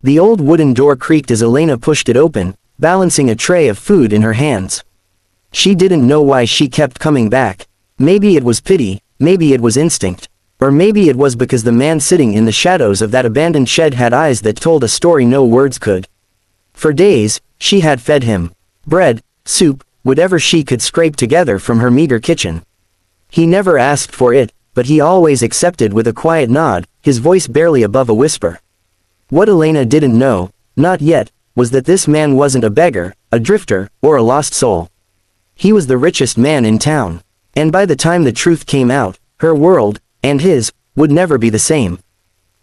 The old wooden door creaked as Elena pushed it open, balancing a tray of food in her hands. She didn't know why she kept coming back. Maybe it was pity, maybe it was instinct. Or maybe it was because the man sitting in the shadows of that abandoned shed had eyes that told a story no words could. For days, she had fed him bread, soup, whatever she could scrape together from her meager kitchen. He never asked for it, but he always accepted with a quiet nod, his voice barely above a whisper. What Elena didn't know, not yet, was that this man wasn't a beggar, a drifter, or a lost soul. He was the richest man in town. And by the time the truth came out, her world, and his, would never be the same.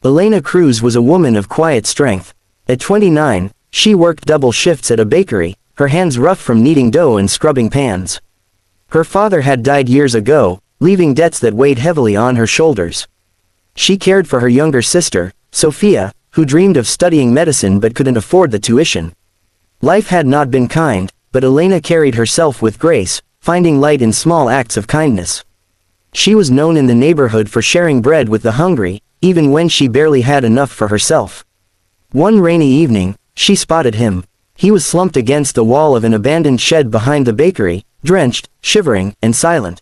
Elena Cruz was a woman of quiet strength. At 29, she worked double shifts at a bakery, her hands rough from kneading dough and scrubbing pans. Her father had died years ago, leaving debts that weighed heavily on her shoulders. She cared for her younger sister, Sophia, who dreamed of studying medicine but couldn't afford the tuition. Life had not been kind, but Elena carried herself with grace, finding light in small acts of kindness. She was known in the neighborhood for sharing bread with the hungry, even when she barely had enough for herself. One rainy evening, she spotted him. He was slumped against the wall of an abandoned shed behind the bakery, drenched, shivering, and silent.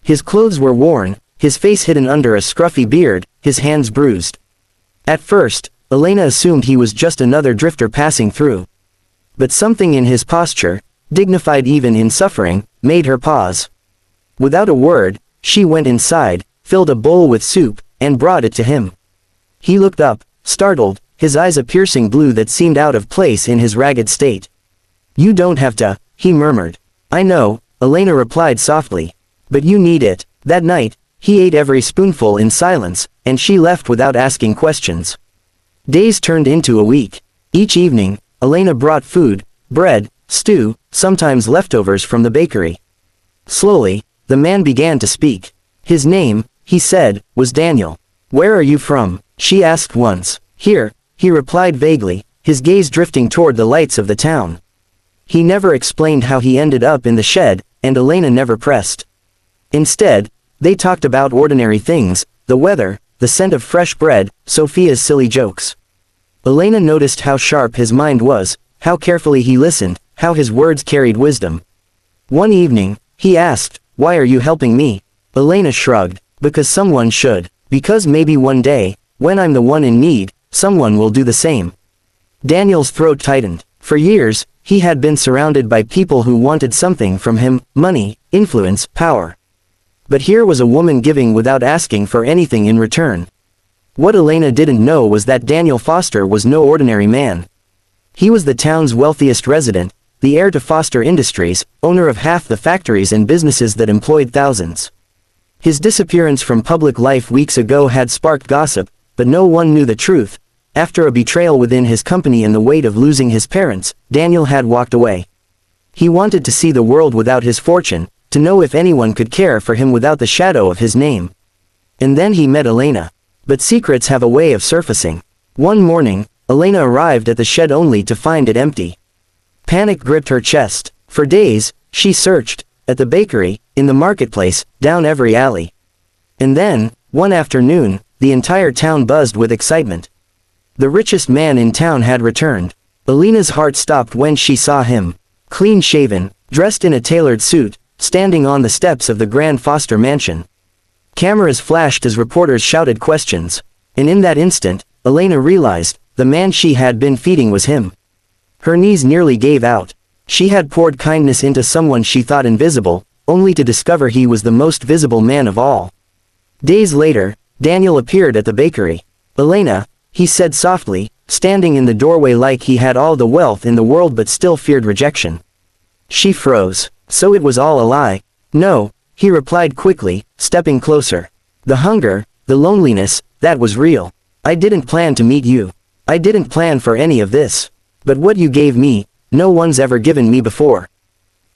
His clothes were worn, his face hidden under a scruffy beard, his hands bruised. At first, Elena assumed he was just another drifter passing through. But something in his posture, dignified even in suffering, made her pause. Without a word, she went inside, filled a bowl with soup, and brought it to him. He looked up, startled, his eyes a piercing blue that seemed out of place in his ragged state. "You don't have to," he murmured. "I know," Elena replied softly. "But you need it." That night, he ate every spoonful in silence, and she left without asking questions. Days turned into a week. Each evening, Elena brought food, bread, stew, sometimes leftovers from the bakery. Slowly, the man began to speak. His name, he said, was Daniel. "Where are you from?" she asked once. "Here," he replied vaguely, his gaze drifting toward the lights of the town. He never explained how he ended up in the shed, and Elena never pressed. Instead, they talked about ordinary things, the weather, the scent of fresh bread, Sophia's silly jokes. Elena noticed how sharp his mind was, how carefully he listened, how his words carried wisdom. One evening, he asked, "Why are you helping me?" Elena shrugged. "Because someone should. Because maybe one day, when I'm the one in need, someone will do the same." Daniel's throat tightened. For years, he had been surrounded by people who wanted something from him, money, influence, power. But here was a woman giving without asking for anything in return. What Elena didn't know was that Daniel Foster was no ordinary man. He was the town's wealthiest resident, the heir to Foster Industries, owner of half the factories and businesses that employed thousands. His disappearance from public life weeks ago had sparked gossip, but no one knew the truth. After a betrayal within his company and the weight of losing his parents, Daniel had walked away. He wanted to see the world without his fortune, to know if anyone could care for him without the shadow of his name. And then he met Elena. But secrets have a way of surfacing. One morning, Elena arrived at the shed only to find it empty. Panic gripped her chest. For days, she searched, at the bakery, in the marketplace, down every alley. And then, one afternoon, the entire town buzzed with excitement. The richest man in town had returned. Elena's heart stopped when she saw him. Clean-shaven, dressed in a tailored suit, standing on the steps of the Grand Foster mansion. Cameras flashed as reporters shouted questions. And in that instant, Elena realized, the man she had been feeding was him. Her knees nearly gave out. She had poured kindness into someone she thought invisible, only to discover he was the most visible man of all. Days later, Daniel appeared at the bakery. "Elena," he said softly, standing in the doorway like he had all the wealth in the world but still feared rejection. She froze. So it was all a lie? "No," he replied quickly, stepping closer. "The hunger, the loneliness, that was real. I didn't plan to meet you. I didn't plan for any of this. But what you gave me, no one's ever given me before."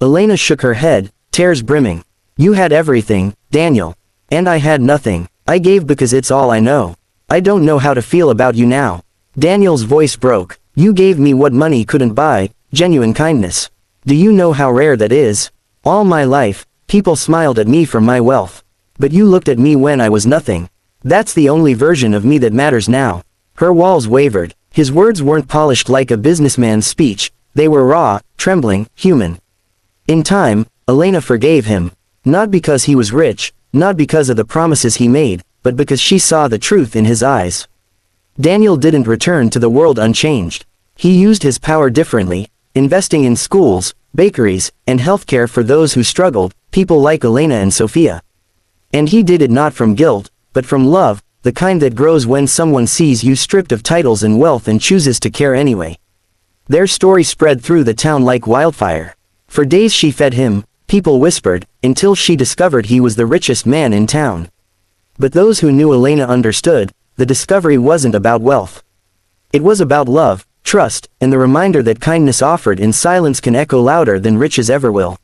Elena shook her head, tears brimming. "You had everything, Daniel. And I had nothing. I gave because it's all I know. I don't know how to feel about you now." Daniel's voice broke. "You gave me what money couldn't buy, genuine kindness. Do you know how rare that is? All my life, people smiled at me for my wealth. But you looked at me when I was nothing. That's the only version of me that matters now." Her walls wavered. His words weren't polished like a businessman's speech, they were raw, trembling, human. In time, Elena forgave him. Not because he was rich, not because of the promises he made, but because she saw the truth in his eyes. Daniel didn't return to the world unchanged. He used his power differently, investing in schools, bakeries, and healthcare for those who struggled, people like Elena and Sophia. And he did it not from guilt, but from love, the kind that grows when someone sees you stripped of titles and wealth and chooses to care anyway. Their story spread through the town like wildfire. For days she fed him, people whispered, until she discovered he was the richest man in town. But those who knew Elena understood, the discovery wasn't about wealth. It was about love, trust, and the reminder that kindness offered in silence can echo louder than riches ever will.